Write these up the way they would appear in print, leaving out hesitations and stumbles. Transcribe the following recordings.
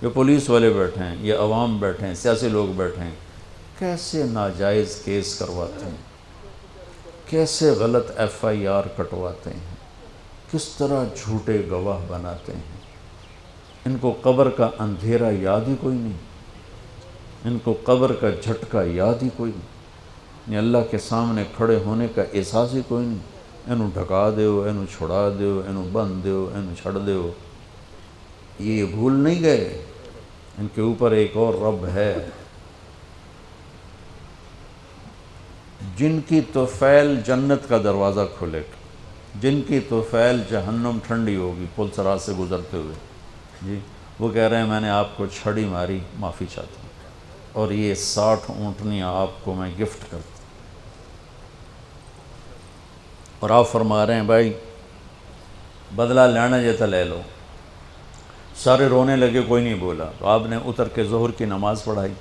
یہ پولیس والے بیٹھے ہیں، یہ عوام بیٹھے ہیں، سیاسی لوگ بیٹھے ہیں، کیسے ناجائز کیس کرواتے ہیں، کیسے غلط ایف آئی آر کٹواتے ہیں، کس طرح جھوٹے گواہ بناتے ہیں۔ ان کو قبر کا اندھیرا یاد ہی کوئی نہیں، ان کو قبر کا جھٹکا یاد ہی کوئی نہیں، اللہ کے سامنے کھڑے ہونے کا احساس ہی کوئی نہیں۔ اینو ڈھکا دیو، اینو چھڑا دیو، اینو بند دیو، اینو چھڑ دیو۔ یہ بھول نہیں گئے ان کے اوپر ایک اور رب ہے جن کی طفیل جنت کا دروازہ کھلے گا، جن کی طفیل جہنم ٹھنڈی ہوگی پل صراط سے گزرتے ہوئے۔ جی وہ کہہ رہے ہیں میں نے آپ کو چھڑی ماری، معافی چاہتا ہوں، اور یہ 60 اونٹنیاں آپ کو میں گفٹ کرتا ہوں۔ اور آپ فرما رہے ہیں بھائی بدلہ لینا جیتا لے لو۔ سارے رونے لگے، کوئی نہیں بولا، تو آپ نے اتر کے ظہر کی نماز پڑھائی،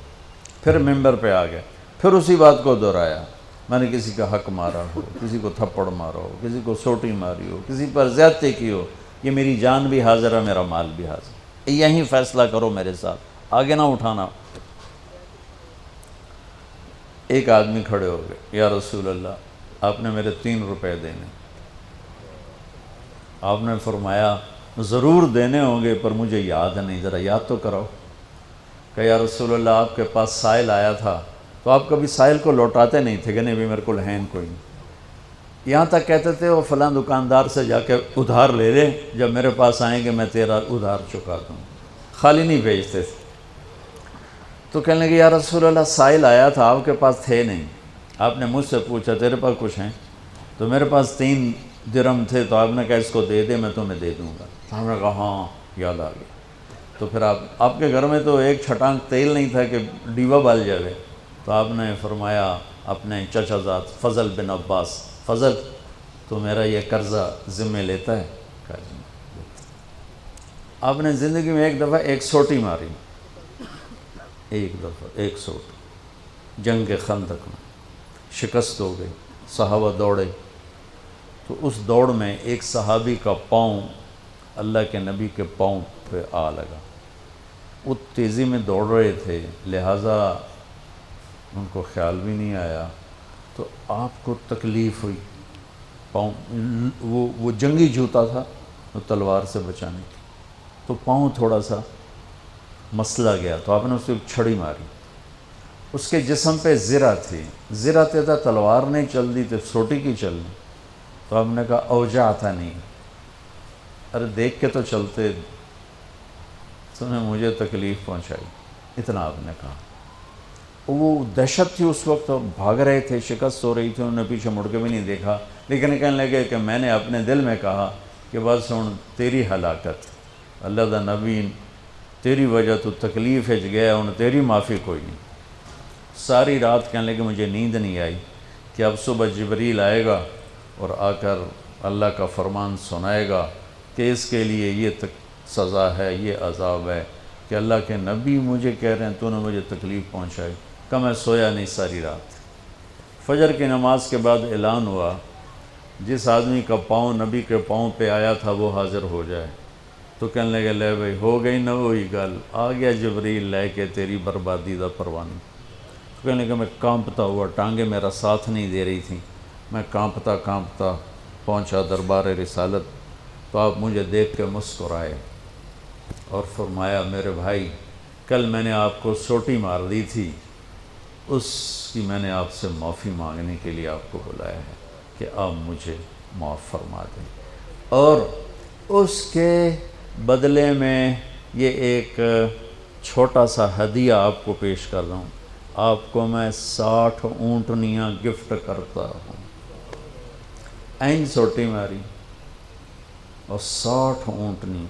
پھر ممبر پہ آ گئے، پھر اسی بات کو دہرایا، میں نے کسی کا حق مارا ہو، کسی کو تھپڑ مارا ہو، کسی کو سوٹی ماری ہو، کسی پر زیادتی کی ہو، یہ میری جان بھی حاضر ہے، میرا مال بھی حاضر ہے، یہیں فیصلہ کرو میرے ساتھ، آگے نہ اٹھانا۔ ایک آدمی کھڑے ہو گئے، یا رسول اللہ آپ نے میرے 3 روپے دینے۔ آپ نے فرمایا ضرور دینے ہوں گے پر مجھے یاد نہیں، ذرا یاد تو کراؤ۔ کہ یا رسول اللہ آپ کے پاس سائل آیا تھا تو آپ کبھی سائل کو لوٹاتے نہیں تھے کہ نہیں بھی میرے کو ہے کوئی نہیں، یہاں تک کہتے تھے وہ فلاں دکاندار سے جا کے ادھار لے لے، جب میرے پاس آئیں گے میں تیرا ادھار چکا دوں، خالی نہیں بھیجتے تھے۔ تو کہنے لگے یا رسول اللہ سائل آیا تھا آپ کے پاس تھے نہیں، آپ نے مجھ سے پوچھا تیرے پاس کچھ ہیں؟ تو میرے پاس 3 درہم تھے، تو آپ نے کہا اس کو دے دے میں تمہیں دے دوں گا۔ تو ہم نے کہا ہاں یاد آ گیا۔ تو پھر آپ کے گھر میں تو ایک چھٹانک تیل نہیں تھا کہ ڈیوا بال جائے، تو آپ نے فرمایا اپنے چچا زاد فضل بن عباس، فضل تو میرا یہ قرضہ ذمہ لیتا ہے؟ کہا جی لیتا ہے۔ آپ نے زندگی میں ایک دفعہ ایک سوٹی ماری، ایک دفعہ ایک سوٹی، جنگ خندق میں شکست ہو گئی، صحابہ دوڑے، تو اس دوڑ میں ایک صحابی کا پاؤں اللہ کے نبی کے پاؤں پہ آ لگا۔ وہ تیزی میں دوڑ رہے تھے لہٰذا ان کو خیال بھی نہیں آیا، تو آپ کو تکلیف ہوئی، پاؤں وہ جنگی جوتا تھا وہ تلوار سے بچانے کی، تو پاؤں تھوڑا سا مسلا گیا، تو آپ نے اس کو ایک چھڑی ماری، اس کے جسم پہ زرہ تھی، زرہ تھا تلوار نہیں چل دی تو سوٹی کی چلنی، تو آپ نے کہا اوجا تھا نہیں، ارے دیکھ کے تو چلتے، تو نے مجھے تکلیف پہنچائی، اتنا آپ نے کہا۔ وہ دہشت تھی اس وقت، بھاگ رہے تھے، شکست ہو رہی تھی، انہوں نے پیچھے مڑ کے بھی نہیں دیکھا، لیکن کہنے لگے کہ میں نے اپنے دل میں کہا کہ بس ہن تیری ہلاکت، اللہ دا نبی تیری وجہ تو تکلیف ہج گیا، ہن تیری معافی کوئی نہیں۔ ساری رات کہنے لگے مجھے نیند نہیں آئی کہ اب صبح جبریل آئے گا اور آ کر اللہ کا فرمان سنائے گا کہ اس کے لیے یہ سزا ہے، یہ عذاب ہے، کہ اللہ کے نبی مجھے کہہ رہے ہیں تو نے مجھے تکلیف پہنچائی۔ کہ میں سویا نہیں ساری رات۔ فجر کی نماز کے بعد اعلان ہوا جس آدمی کا پاؤں نبی کے پاؤں پہ آیا تھا وہ حاضر ہو جائے، تو کہنے لگے لے بھائی ہو گئی نہ وہی گل، آ گیا جبریل لے کے تیری بربادی دا پروانہ۔ تو کہنے لگا میں کانپتا ہوا، ٹانگیں میرا ساتھ نہیں دے رہی تھیں، میں کانپتا کانپتا پہنچا دربار رسالت، تو آپ مجھے دیکھ کے مسکرائے اور فرمایا میرے بھائی کل میں نے آپ کو سوٹی مار دی تھی، اس کی میں نے آپ سے معافی مانگنے کے لیے آپ کو بلایا ہے کہ آپ مجھے معاف فرما دیں، اور اس کے بدلے میں یہ ایک چھوٹا سا ہدیہ آپ کو پیش کر رہا ہوں، آپ کو میں 60 اونٹنیاں گفٹ کرتا ہوں۔ این سوٹی ماری اور 60 اونٹنی